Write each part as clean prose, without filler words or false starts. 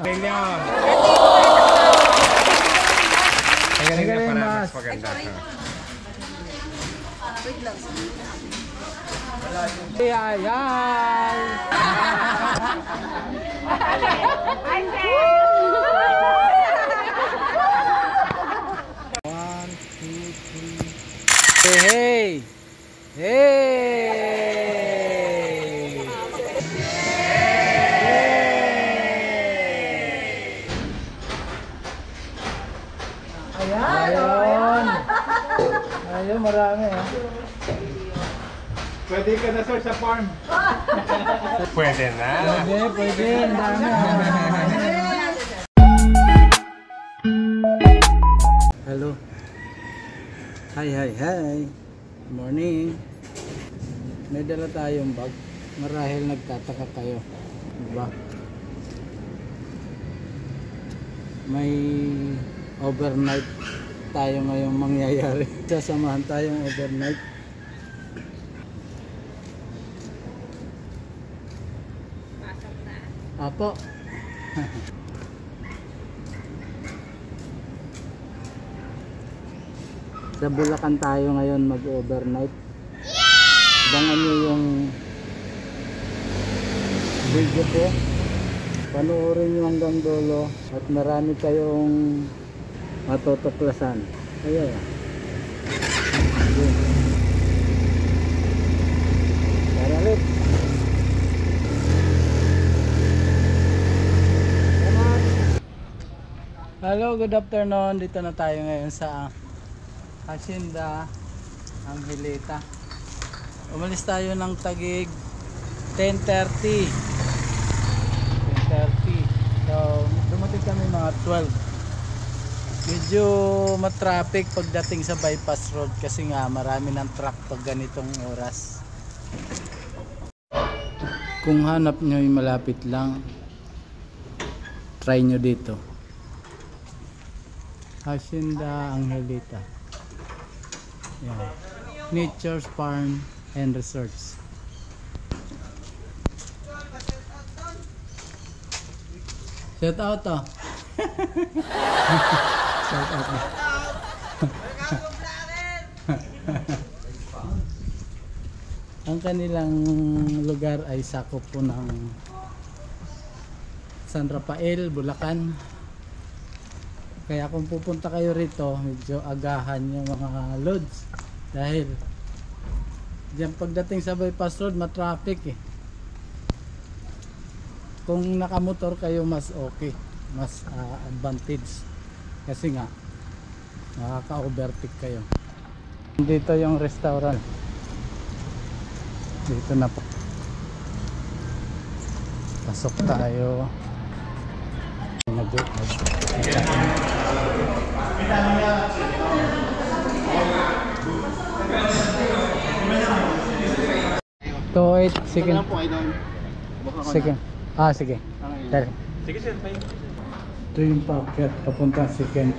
Galing mas maganda. Ay, ay. One, two, three. Hey, hey. Ayan. Ayun, marami ah. Pwede ka na sir sa farm. Pwede na. Pwede. Ang dami. Hello. Hi. Good morning. May dala tayong bag. Marahil nagtataka kayo. Diba? May overnight tayo ngayong mangyayari. Sasamahan tayong overnight. Apo. Sa Bulacan tayo ngayon mag-overnight. Abangan nyo yung video ko. Panoorin nyo hanggang dulo at marami kayong matutuklasan. Ayan. Tara ulit. Hello, good afternoon. Dito na tayo ngayon sa Hacienda Angelita. Umalis tayo ng Taguig 10:30. So, dumating kami mga 12. Medyo matraffic pagdating sa bypass road kasi nga marami ng truck pag ganitong oras. Kung hanap nyo yung malapit lang, try nyo dito. Hacienda Angelita. Yan. Nature's Farm and Resorts. Shout out to. Shout out. Ang kanilang lugar ay sakop po ng San Rafael, Bulacan. Kaya kung pupunta kayo rito, medyo agahan yung mga loads dahil diyan pagdating sa bypass road matraffic eh. Kung nakamotor kayo mas okay, mas advantage kasi nga nakaka-overtake kayo. Dito yung restaurant. Dito na po. Pasok tayo. To it, sige. Sige. Sige. Dali. Sige sir, tayo. Ito yung packet papunta si Kent.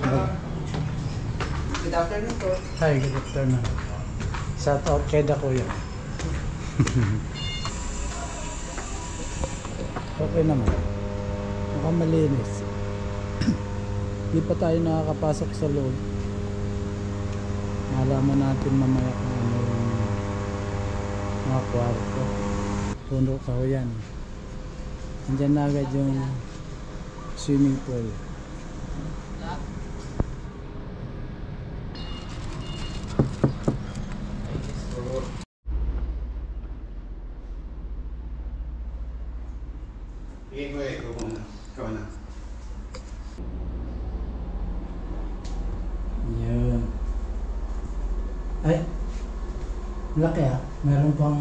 Good afternoon po. Hi, good afternoon. Shout out kay Dakuya. Okay naman. Mukhang malinis. Hindi pa tayo nakakapasok sa loob. Malaman natin mamaya kung ano yung mga kwarto. Puno ka ho yan. Andyan na agad yung swimming pool. Yun. Ay, laki ah. Meron pang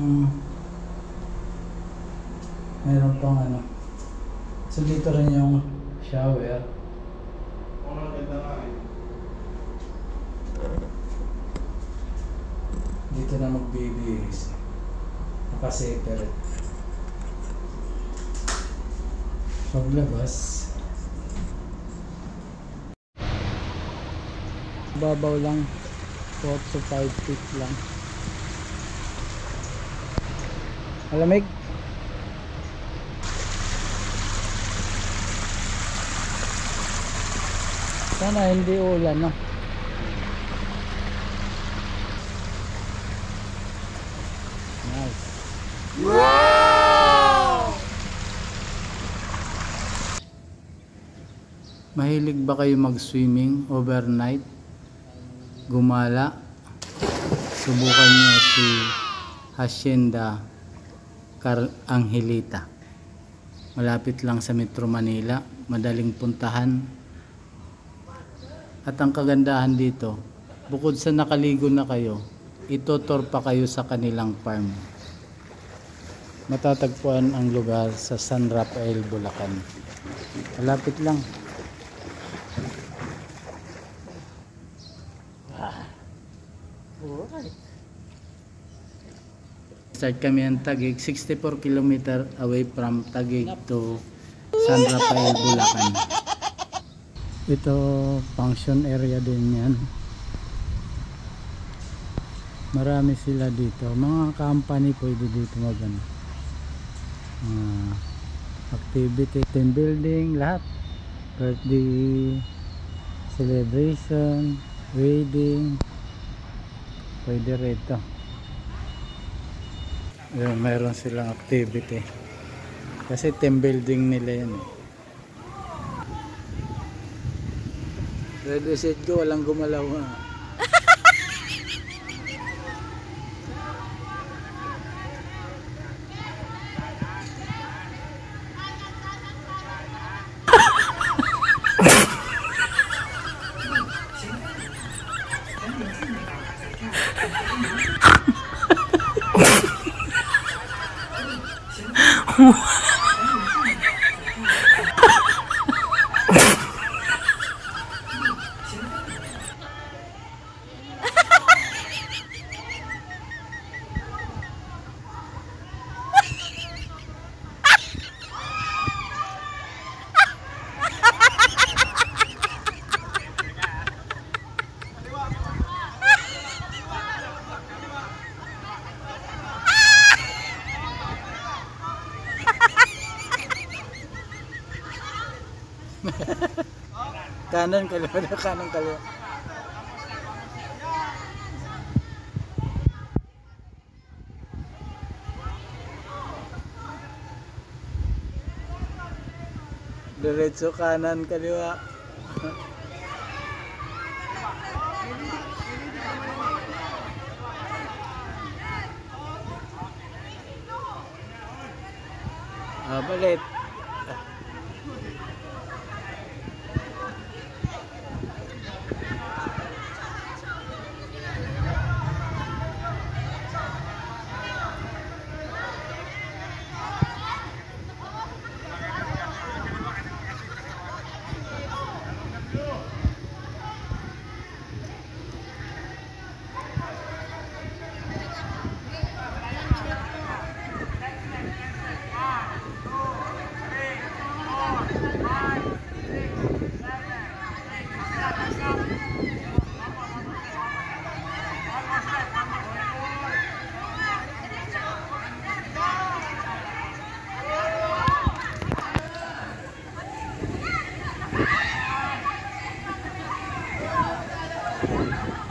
ano. So dito rin yung shower. Dito na magbibihis. Naka-separate. Paglabas, babaw lang, 4 to 5 feet lang. Malamig. Sana hindi ulan, no? Nice. Mahilig ba kayo mag-swimming overnight? Gumala? Subukan nyo si Hacienda Angelita. Malapit lang sa Metro Manila, madaling puntahan. At ang kagandahan dito, bukod sa nakaligo na kayo, itutur pa kayo sa kanilang farm. Matatagpuan ang lugar sa San Rafael, Bulacan. Malapit lang. Start kami ng Taguig, 64 km away from Taguig to San Rafael, Bulacan. Ito function area din yan. Marami sila dito, mga company pwede dito magano, activity, team building, lahat, birthday celebration, wedding, pwede rito. Yun, mayroon silang activity kasi team building nila yan. Ready set go, walang gumalaw ha. Kanan kaliwa na kanan kaliwa. Diretso kanan kaliwa. Balit.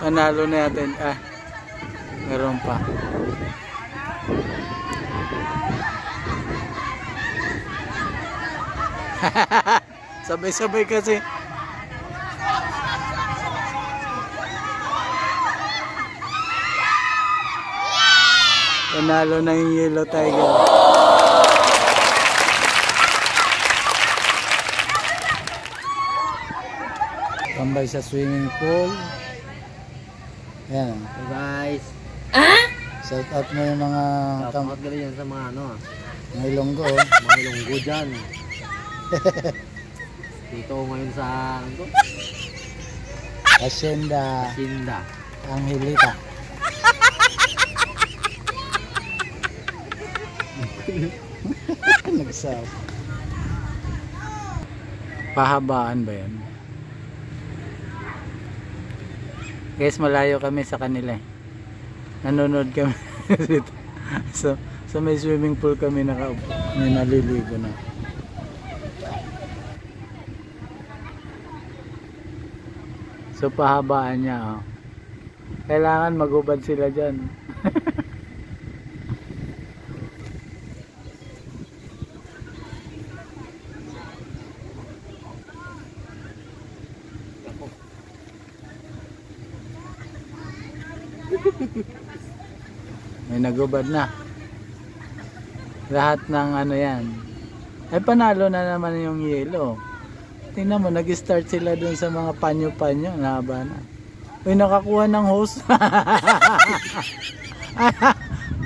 Panalo na natin. Meron pa. Sabay-sabay kasi. Panalo ng Yellow Tiger. Tambay sa swimming pool. Ayan. Hey guys. Shout out mo yung mga Shout out gali yan sa mga mga Ilonggo. mga Ilonggo dyan. Dito ngayon sa Hacienda Hacienda Angelita. Nagsaw. Pahabaan ba yan? Guys, malayo kami sa kanila eh. Nanonood kami dito. So may swimming pool kami nakaupo. May naliligo na. So pahabaan niya, oh. Kailangan magubad sila dyan. May nagubad na. Lahat ng ano yan. Ay panalo na naman yung yellow. Tingnan mo, nag-start sila dun sa mga panyo-panyo. Nahaba na. Uy, nakakuha ng hose.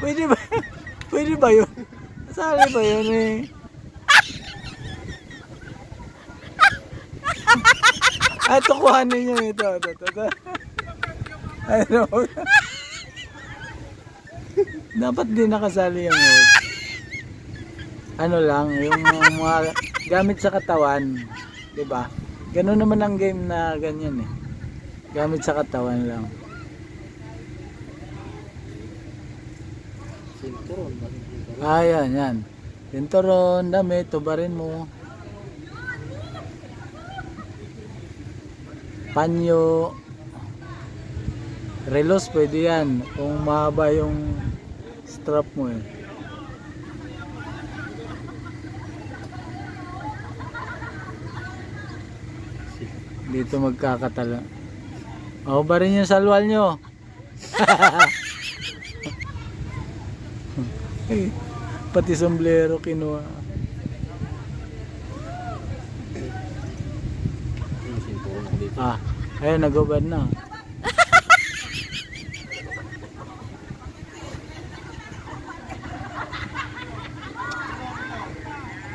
Pwede ba? Pwede ba yun? Sali ba yun eh? Ay, tukuhanin nyo ito. Ano? Dapat din nakasali yung hose. Ano lang, yung mga gamit sa katawan. Diba? Ganun naman ang game na ganyan eh. Gamit sa katawan lang. Sinturon. Yan. Sinturon, damit, tubarin mo. Panyo. Relos, pwede yan. Kung mahaba yung strap mo eh. Dito magkakatala. O, ba rin yung salwal nyo? Pati sombrero kinuha. Yung sinturon dito. Ayun, nagubad na.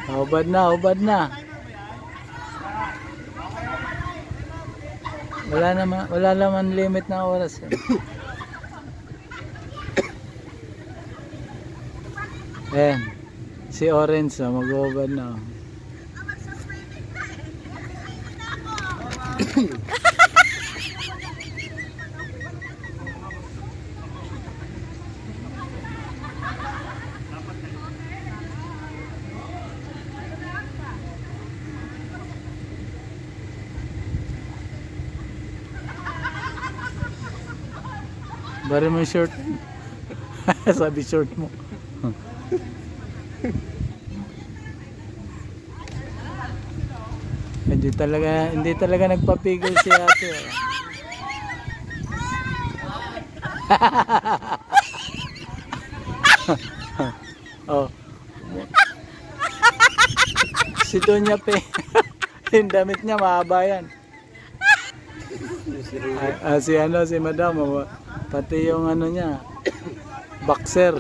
Ubad na. Wala naman limit na oras. Ayan. Si Orange mag-ubad na. Bari mo yung short. Sabi short mo. Hindi talaga nagpapigil si ate. Oh. Si Donya Pe. Yung damit niya mahaba yan. Si Madam, pati yung ano niya, boxer.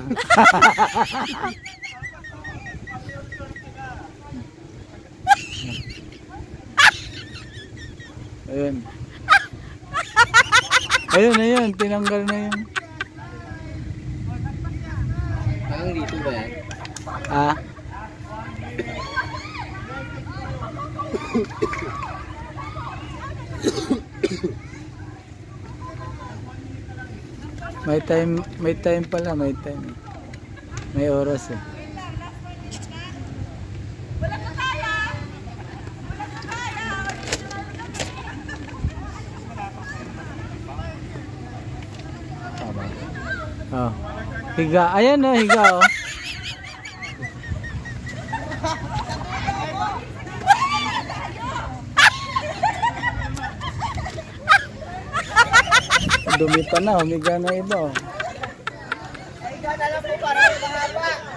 Ayun, tinanggal na yun. Hanggang dito ba yan? May time pala, may time. May oras eh. Oh. Higa. Ayan oh, higa oh. Dumi pa na, humiga na iba oh. Higa na lang po para mahaba.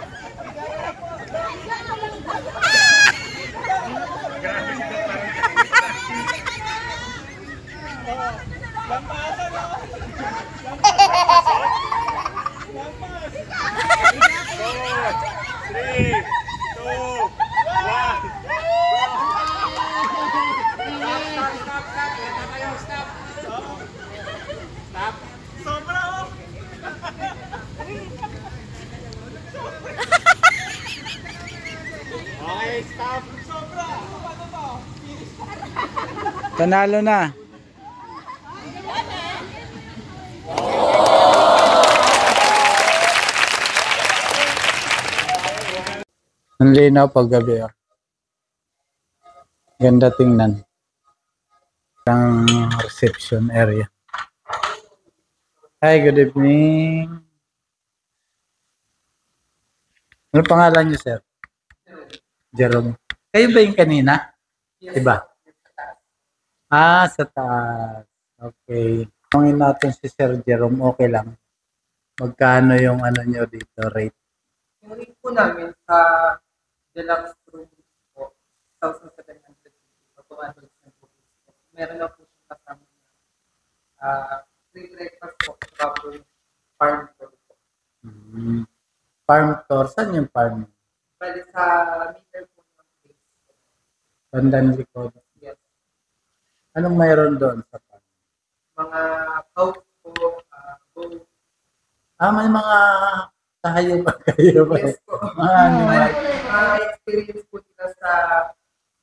Panalo na. Ang linaw pag gabi. Ganda tingnan. Ang reception area. Hi, good evening. Ano pangalan niyo, sir? Jerome. Kayo ba yung kanina? Diba? Ah, sa taas. Okay. Tungin natin si Sir Jerome, okay lang. Magkano yung ano nyo dito, rate? Yung rate po namin sa deluxe room po, 1,700 po, 200 po. Meron na po siyang kasama na free breakfast po, saka po farm tour po. Farm tour, saan yung farm? Bali sa meter po ng place. Bandang likod. Yes. Anong mayroon doon sa farm? Mga cows po, goat. May mga tahayo ba kayo ba? Yes po. Mga animal. Experience po nila sa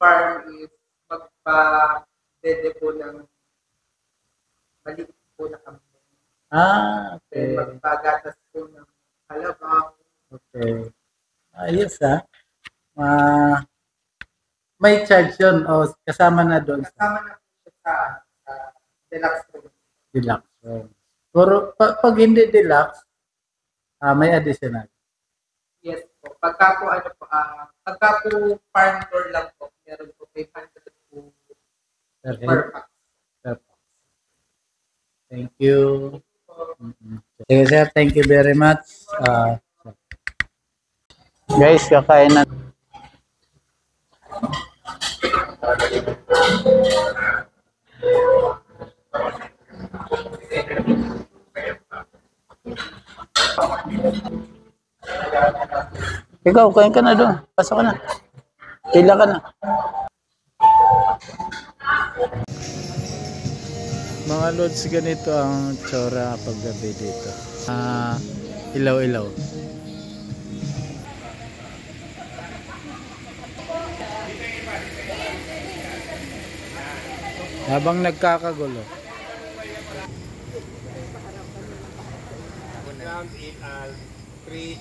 farm is magpa-dede po ng maliit po na kambing. Okay. Magpagatas po ng kalabaw. Okay. Ayos may charge yun o kasama na doon sa Kasama na po siya sa deluxe room. deluxe room. Pero pag hindi deluxe, may additional. Yes po. Pagka po farm tour lang po, meron po 500 po per pax. Thank you. Sige sir, thank you very much. Guys, kakain na. Ikaw, kain ka na doon. Pasok ka na. Pila ka na. Mga lods, ganito ang tsura paggabi dito. Ilaw-ilaw. Habang nagkakagulo. Ground 3,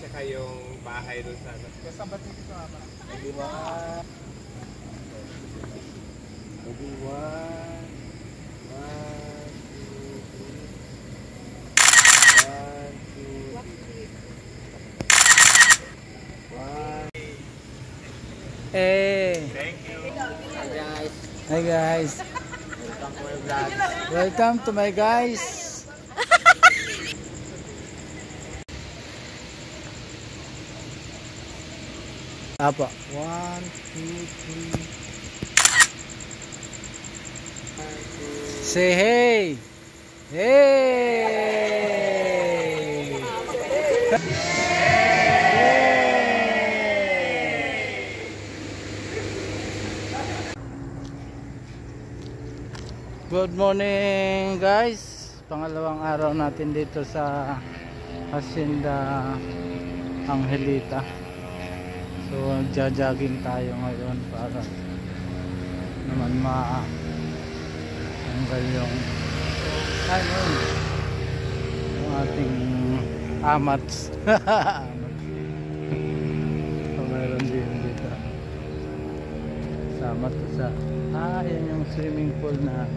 tsaka yung bahay doon sa ano. Kasabat nito sa ama. Hey. Thank you. Hi guys. Welcome to my guys. Apa? 1, 2, 3. Say hey. Hey. Good morning guys. Pangalawang araw natin dito sa Hacienda Angelita. So nagja-jogging tayo ngayon para naman tanggal yung ating amats. So mayroon din dito. Sama to sa yan yung swimming pool na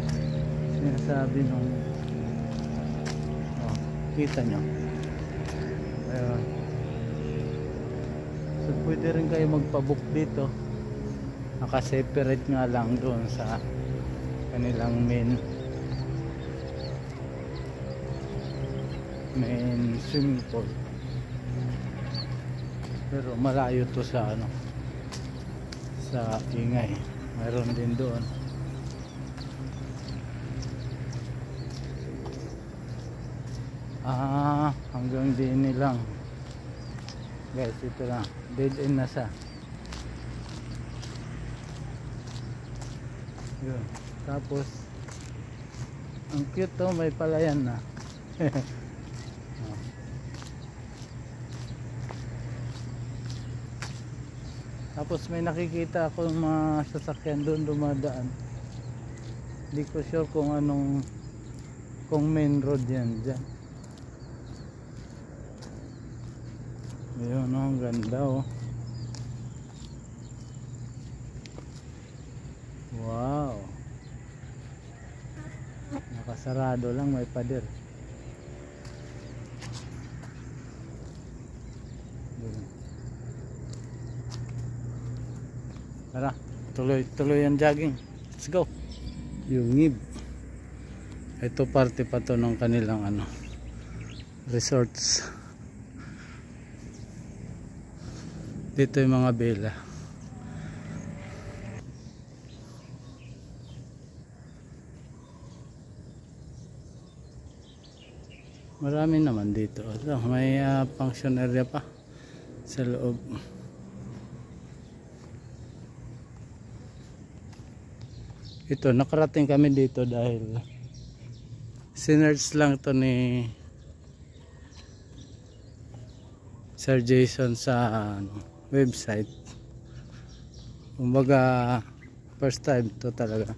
sinasabi nung kita nyo. Ayun. So pwede rin kayo magpabook dito. Naka-separate nga lang doon sa kanilang main swimming pool. Pero malayo to sa sa ingay. Mayroon din doon. Hanggang din lang. Guys, ito lang. Dead end na siya. Yun. Tapos ang cute to, may palayan na. Tapos may nakikita ako mga sasakyan doon dumadaan. Hindi ko sure kung main road yan dyan. Ayun, ang ganda Wow. Nakasarado lang, may pader. Tara, tuloy ang jogging. Let's go. Yungib. Ito parte pa to ng kanilang resorts. Dito yung mga bela. Marami naman dito. May function area pa sa loob. Ito, nakarating kami dito dahil sinerge lang to ni Sir Jason sa website. Kumbaga first time to talaga.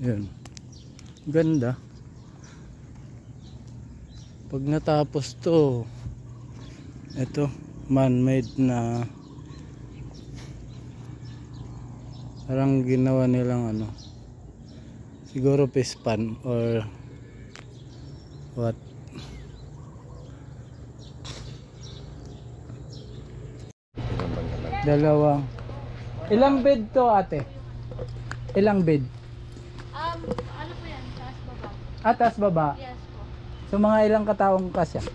Yun. Ganda. Pag natapos to, ito man-made na parang ginawa nilang siguro pispan or what. Dalawang. Ilang bed to, ate? Ilang bed? Ano po yan? Taas baba? Taas baba? Yes po. So mga ilang kataong kasya? Sa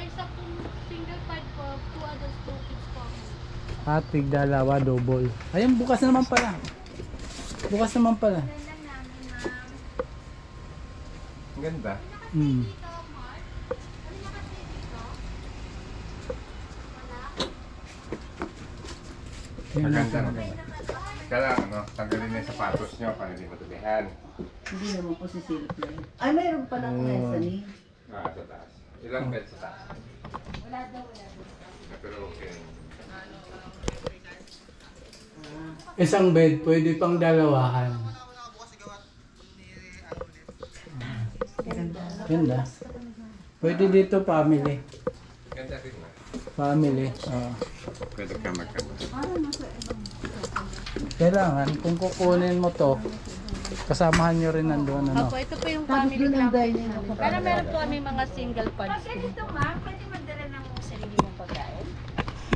isa pong single bed po, 2 adults, 2 kids po. Tig dalawa, double. Ayun, bukas naman pala. Bukas naman pala. Yan lang namin, ma'am. Ang ganda. Dito, Mark. Ano nakasay dito? Wala? Maganda, maganda. Kaya tanggalin na yung sapatos nyo para hindi matubihan. Hindi naman po sisilip na yun. Ay, mayroon pa lang mezzanine. Sa taas. Ilang bed sa taas? Wala daw. Pero okay. Isang bed, pwede pang dalawahan. Ganda. Pwede dito family. Ganda rin na. Family. Pwede ka magkano. Kailangan, kung kukunin mo to, kasamahan nyo rin nandun. Opo, ito po yung family club. Pero meron po kami mga single pods. Pag ganito, ma'am, pwede magdala ng sarili mong pagkain?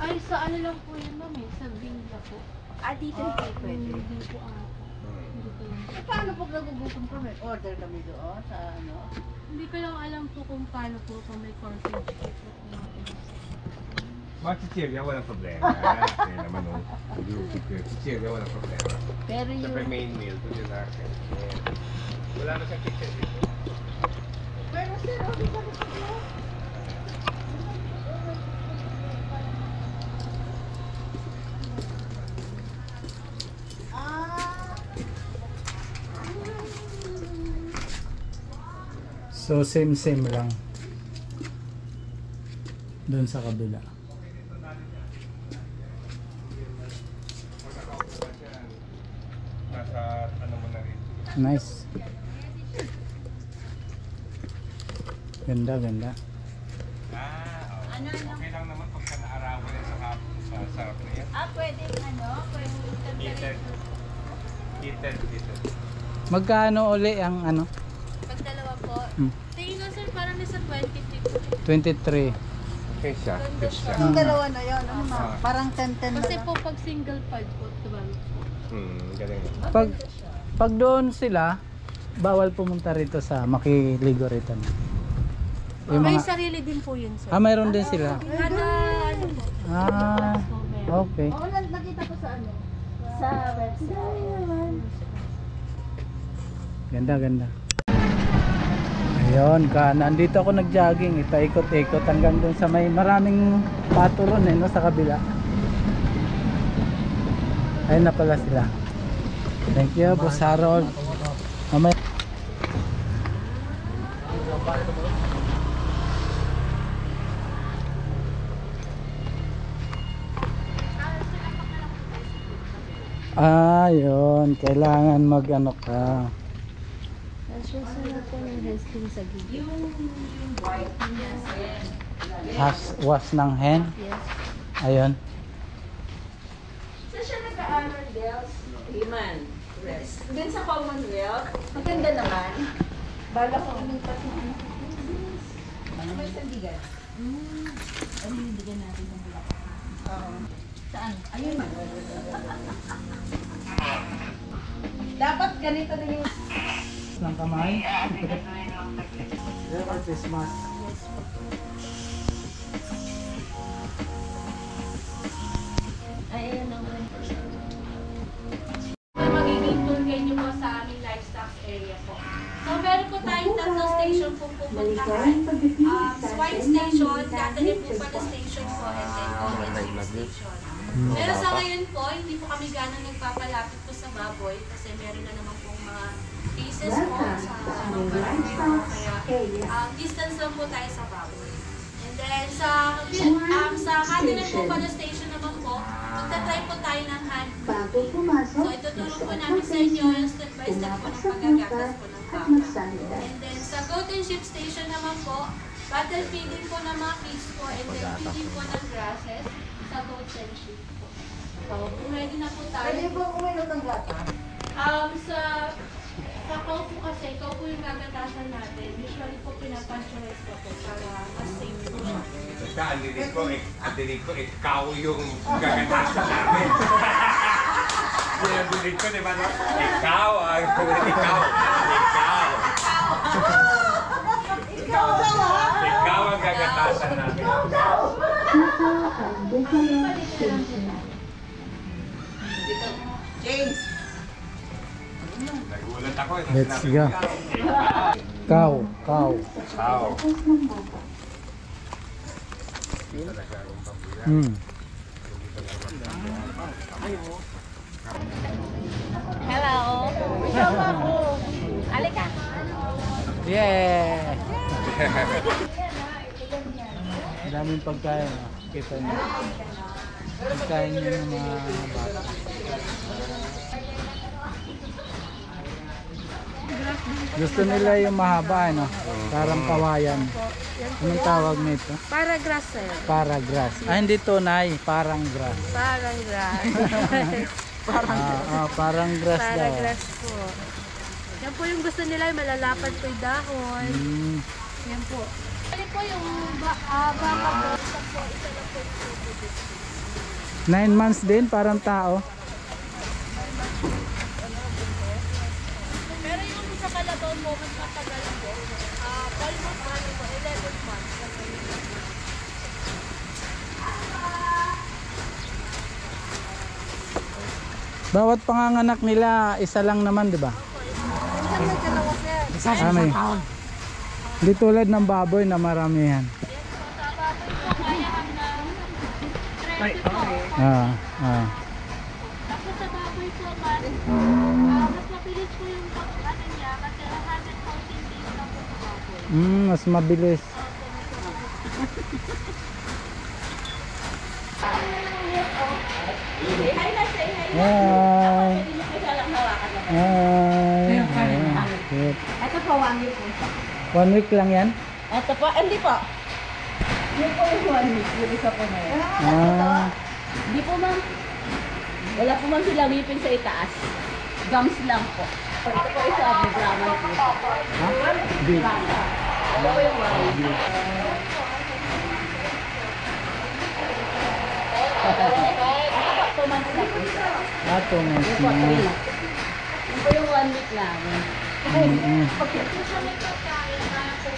Ay, sa ano lang po yun, ma'am, sa villa po. Dito hindi pwede. Hindi po Hindi po yun. Paano pag nagugutom kami? Order kami doon sa ano? Hindi ko lang alam po kung paano po kung may corporate po. Mga chichirya, walang problema. Kaya naman chichirya, walang problema. Pero Siyempre main meal, ito din natin. Wala na siyang kitchen dito. Pero sir, hindi kami dito. So same lang. Doon sa kabila. Nasa ano mo na rin. Nice. Ganda. Okay lang naman pagka naarawan sa sarap na yan. Pwede Heated. Magkano uli ang Pag dalawa po. Hmm. Tingin ko sir, parang nasa 23. 23. Okay siya. Good siya. Yung dalawa na yun, ano ma? Parang 10-10 na Kasi lang. po pag single pod po, diba? Galing. Pag doon sila, bawal pumunta rito sa makiligo rito. Yung May mga, sarili din po yun sir. mayroon din sila. Kada ano po. Okay. Oo, nakita ko sa ano? Sa website. Ganda. Ayun, nandito ako nag-jogging, ipaikot-ikot hanggang dun sa may maraming paturon sa kabila. Ayun na pala sila. Thank you, Boss Harold. Mamaya. Yun, kailangan mag-ano ka. Nasusunod po yung wrestling sa gilid. Wash ng hand. Yes. Ayun. Saan siya nag-aaral, Dels? Iman. Dun sa Commonwealth, maganda naman. Bala ko umipat ng ano. Ano may sandigan? Ano yung digan natin ng Bulacan? Oo. Saan? Ayun man. Dapat ganito din yung... Ng kamay. Merry Christmas. Ayun ang magiging tour guide nyo po sa aming livestock area po. So, meron po tayong tatlong station po pupuntahan. Swine station, Catholic po pala station po, and then Golden station. Pero sa ngayon po, hindi po kami gano'ng nagpapalapit po sa baboy kasi meron na naman pong mga cases po sa mga barangay po. Kaya distance lang po tayo sa baboy. And then sa Catholic po pala station naman po, magta-try po tayo ng hand feeding. So, ituturo po namin sa inyo yung step by step po ng pagagatas po ng baka. And then, sa Golden Sheep Station naman po, battle feeding po ng mga pigs po, and then feeding po ng grasses sa goats and sheep po. So, kung ready na po tayo. Pwede ba kumainot ng gata? Sa cow po kasi, ikaw po yung gagatasan natin. Usually po pinapasteurize ko po para mas safe po siya. Basta ang dinig ko, ikaw yung gagatasan namin. Yan ang dinig ko, di ba? No? Ikaw ang ikaw. Ikaw ang gagatasan namin. James! Nagulat ako. Let's go. Cow. Cow. Hello! Ikaw ba po? Alika! Yeah! Ang daming pagkain. Kita niyo. Pagkain niyo ng mga bata. Gusto nila yung mahaba, ano? Parang kawayan. Anong tawag nito? Paragrass, sir. Paragrass. Hindi tunay. Parang grass. Parang grass. Parang grass daw. Paragrass po. Yan po yung gusto nila, yung malalapad po yung dahon. Yan po. Ano po yung baka po? Isa po, isa lang po. 9 months din, parang tao. Pero yung sa kalabaw po, mas matagal po. Almost 11 months. Bawat panganganak nila, isa lang naman, di ba? May. Hindi tulad ng baboy na maramihan. Sa baboy po, kaya hanggang 30 po. Tapos sa baboy po, mas mabilis po yung ano niya kasi 114 days lang po sa baboy. Mas mabilis. Say hi na, say hi na. Hi! Pwede niyo po siya lang hawakan na. Hi! Cute. Ito po, 1 year po siya. 1 week lang yan? Ito po, hindi po. Yun po yung 1 week. Yung isa po na yun. Hindi po ma'am. Wala po ma'am silang ngipin sa itaas. Gums lang po. Ito po isa, Brahman po. Big. Ito po yung wine. Ito po, 2 months na po. 2 months Ito po, 3 na. months. Ito po yung 1 week lang. Ito siya may pagkain na po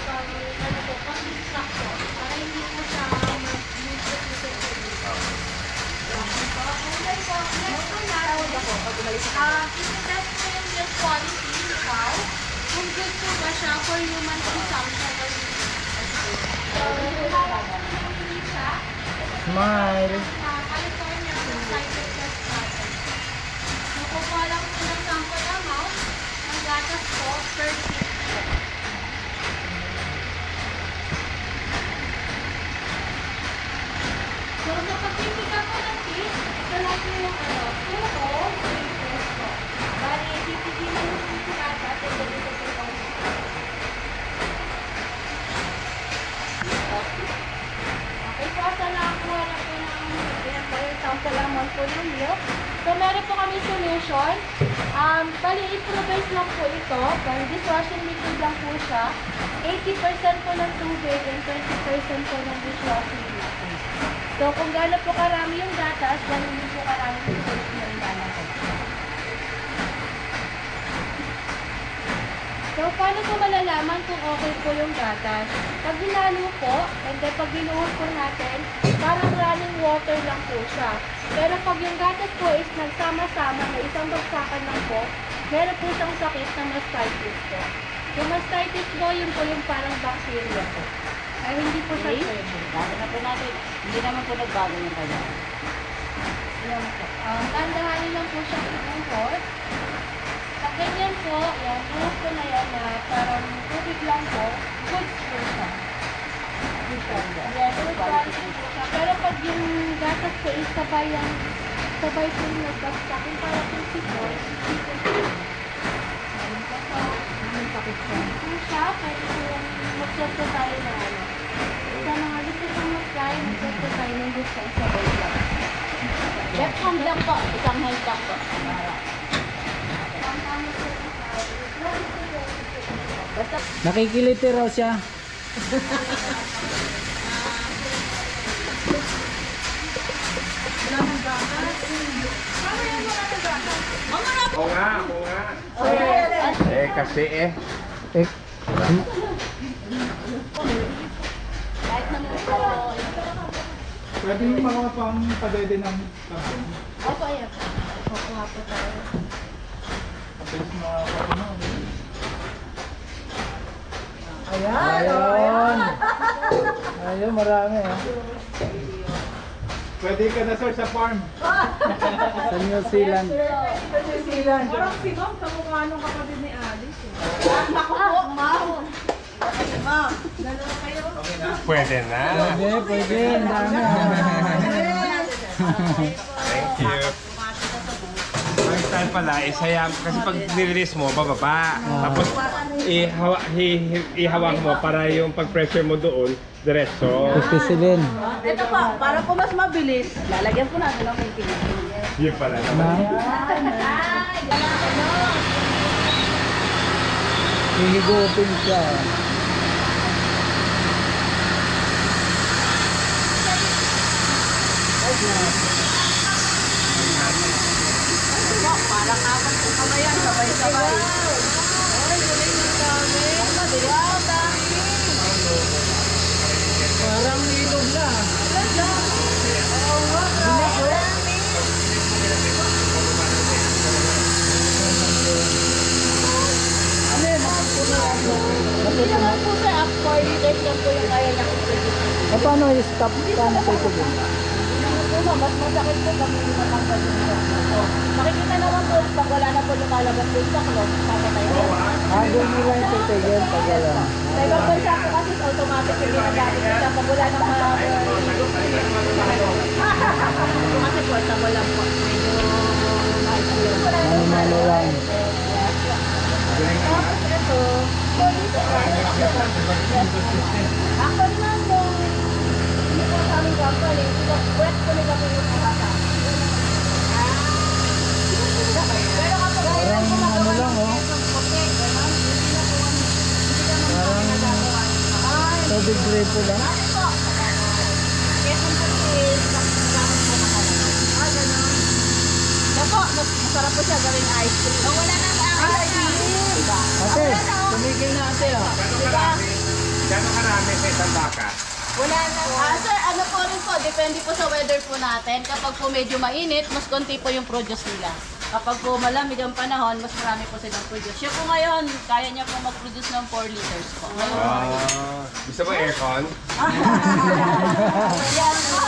pang distract po. Para hindi po siya mag-nutrient po. Ito-test po yung milk quality ni cow. Kung good po ba siya for human consumption or hindi. Hindi siya. Smile. California Society Test natin. Nakukuha lang po ng sample amount ng gatas po per kit po. So, sa pagpipika po ng kit, ito lang po yung tuko, press po. Bali, titigilin mo yung gatas at then ito po yung okay po, asa nakakuha na po ng sample amount po ng milk. So, meron po kami solution. Bali, improvise lang po ito. Bali, dishwashing liquid lang po siya. 80% po ng tubig and 20% po ng dishwashing liquid. So, kung gaano po karami yung gatas, gano'n din po karami yung tubig na ilalagay. So, paano po malalaman kung okay po yung gatas? Pag hinalo po, and then pag binuhos po natin, parang running water lang po siya. Pero pag yung gatas po is nagsama-sama na isang bagsakan lang po, meron po siyang sakit na mastitis po. Yung mastitis po, yun po yung parang bacteria po. Ay, hindi po siya pwede. Bago na po natin, hindi naman po nagbago yung kanya. Yan po. Tandahanin lang po siyang ibuhos. Pag ganyan po, yan, buhos ko na yan na parang tubig lang po, goods po siya. Yes, good quality po siya. Pero pag yung gatas po is sabay po yung nagbagsak, yung parang yung sipon, hindi po siya. Sakit siya, pwede po yung mag-set po tayo na ano. Sa mga gusto pong mag-try, mag-set po tayo ng gusto sa sabay lang. Left hand lang po, isang hand lang po. Basta Nakikiliti raw siya. Oo nga, oo nga. Kasi Eh, kahit naman po, Pwede yung mga pang padede ng sabon. Opo, ayan. Kukuha po tayo. Tapos mga kapano. ayun. Ayun, marami ah. Pwede ka na sir sa farm. Sa New Zealand. parang si Ma'am, kamukha nung kapatid ni Alice. Naku po, Ma'am. Ma'am, dalawa kayo. pwede na. Pwede. Ang dami ah. Thank you. Ang style pala, isayam, kasi pag nirelease mo, bababa. Tapos, ihawak mo para yung pag-pressure mo doon, diretso. Pipisilin. Ito po, para po mas mabilis, lalagyan po natin ng ventilator. Yun pala naman. Hihigupin siya. Parang apat po kamay yan, sabay-sabay. Parang ilog na. Hindi naman po sa up 4 liters lang po yung kaya niya kung pwede. Paano i-stop? Paano kayo tubig? Mas masakit po kami yung matanggal niya. Makikita naman po pag wala na po lumalabas po sa clock, papatay na. Doon nila yung titigil pag wala. Sa ibang bansa po kasi automatic yung ginagamit nila pag wala nang kasi portable lang po. Medyo mahal po yun. Ano lang. Tapos ito, actually ma'am, nung hindi po sa aming company, wet po nila po yung kata. Pero kapag Parang ano lang oh. Parang tubig gripo lang. Masarap po siya gawing ice cream. Wala nang ice cream. Ate, tumigil na ate oh. Gano'ng karami sa isang baka? Wala na. Sir, ano po rin po, depende po sa weather po natin. Kapag po medyo mainit, mas konti po yung produce nila. Kapag po malamig ang panahon, mas marami po silang produce. Siya po ngayon, kaya niya po mag-produce ng 4 liters po. Gusto mo aircon? Yan po.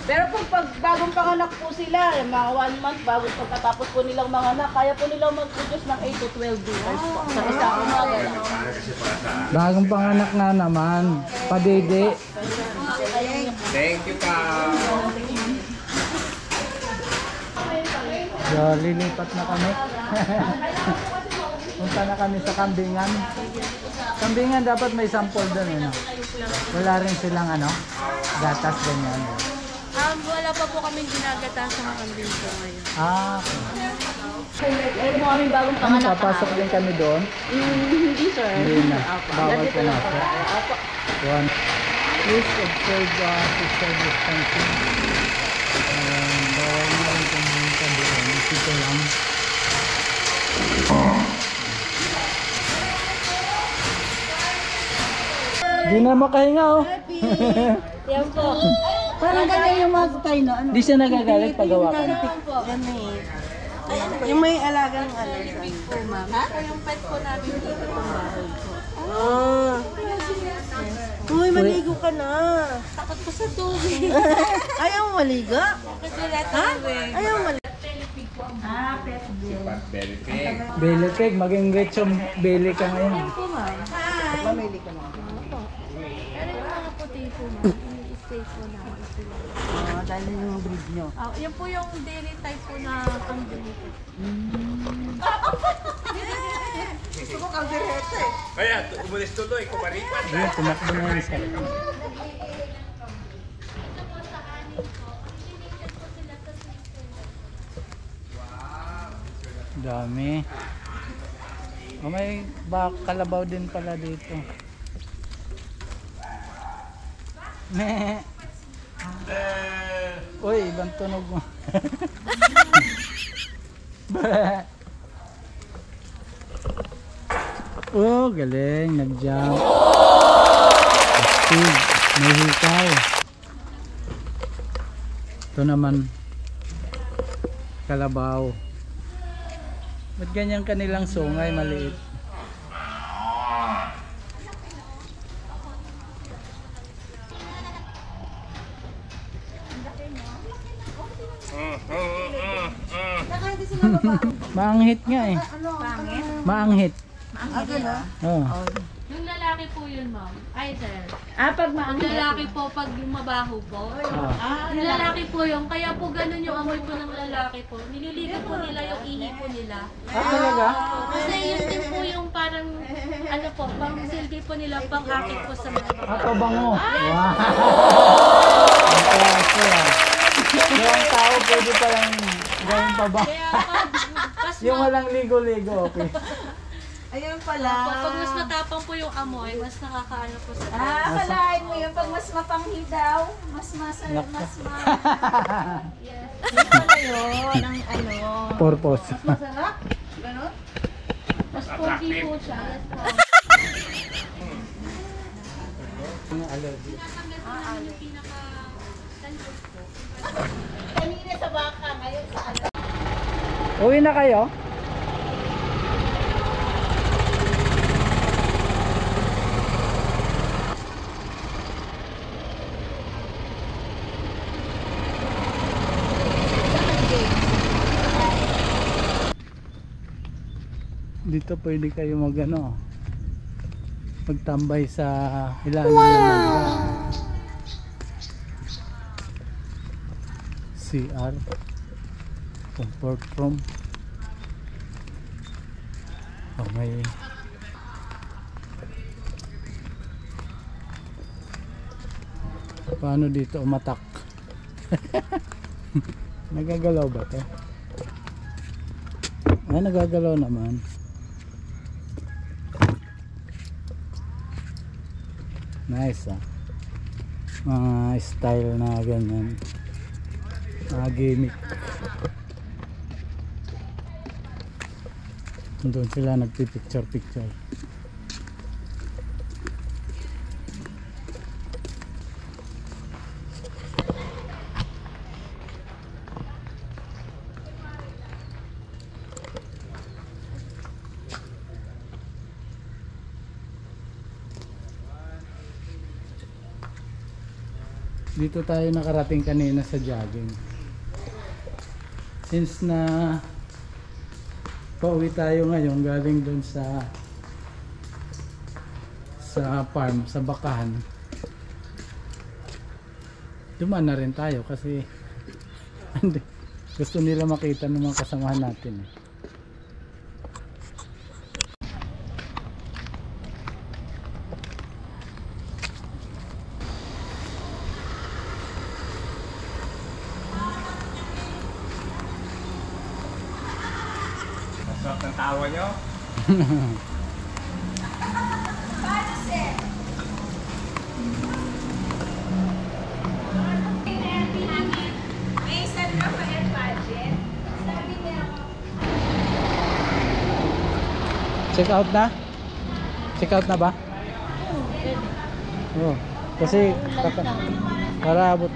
Pero kung pag bagong panganak po sila, mga 1 month bago pagkatapos po nilang manganak, kaya po nilang mag-produce ng 8 to 12 liters po. Sa isang umaga lang. Bagong panganak na naman. Padede. Thank you, ka. So, lilipat na kami. Punta na kami sa Kambingan. Kambingan dapat may sample doon. Ano? Wala rin silang ano? gatas ganyan. Wala pa po kaming ginagataan sa mga kambing po ngayon. Ah, Meron po kami bagong ano, panganak. papasok din kami doon? Hindi sir. Hindi na. Apo. Bawal Nandito lang po. pumasok. Apo. One. Please observe social distancing. Bawal na rin pumunta doon. Dito lang. Di na makahinga oh. Yan po. Parang ganyan yung mga tayo na ano. Di siya nagagalit pag gawa ka. Yan eh. Yung may alagang ano. Po, ma'am. Ito yung pet po namin dito po bahay po. Ah. Uy, maligo ka na. Takot ko sa tubig. Ayaw mo maligo? Kasi tubig. Ayaw mo maligo. Very big. Belly cake, maging rechong belly ka ngayon. Yan po, ma'am. Pamili ka mo. Opo. Pero yung mga puti po, ma'am. Ini-stay po namin sila. Dahil yung breed nyo. Yan po yung daily type po na kambing po. Gusto ko kaldereta eh. Kaya, umulis tuloy, kumaripan. Ayun, tumakbo na yun sa... Dami. Oh, may kalabaw din pala dito. Meh. Uy, ibang tunog mo. Bah. Oh, galing. Nag-jump. Astig. May hikaw. Ito naman. Kalabaw. Ba't ganyan kanilang sungay maliit? Maanghit nga eh. Maanghit. Oh. Yung lalaki po yun, ma'am. Ay, sir. Pag Ang lalaki po, pag yung mabaho po. Yung lalaki po yung, kaya po ganun yung amoy po ng lalaki po. Nililigo po nila yung ihi po nila. Talaga? Kasi yun din po yung parang, ano po, pang silbi po nila, pang akit po sa mga babae. Pabango. Wow. Ang klase ah. Yung tao pwede palang gawin pabango. Kaya pag Yung walang ligo-ligo, okay. Ayun pala. pag mas matapang po yung amoy, mas nakakaano po sa Kalahin mo yung pag mas mapanghi daw, mas Nako. Yes. Yun pala yun, ang ano. Purpose. Masarap? Ganon? Mas pogi po siya. Yes po. Ang allergy. Yung pinaka-talbos po. Kanina sa baka, ngayon sa ano. Uwi na kayo? Dito pwede kayo magano magtambay sa ilalim ng mangga. CR comfort room. Oh, may paano dito umatak? Nagagalaw ba to? Ay, nagagalaw naman. Nice ah. Mga style na ganyan. Mga gimmick. Doon sila nagpipicture-picture. Dito tayo nakarating kanina sa jogging. Since na pauwi tayo ngayon galing doon sa farm, sa Bakahan. Dumaan na rin tayo kasi gusto nila makita ng mga kasamahan natin eh. Sarap ng tawa nyo. May San Rafael budget. Sabi niya, Check out na? Check out na ba? Oo. Kasi para abot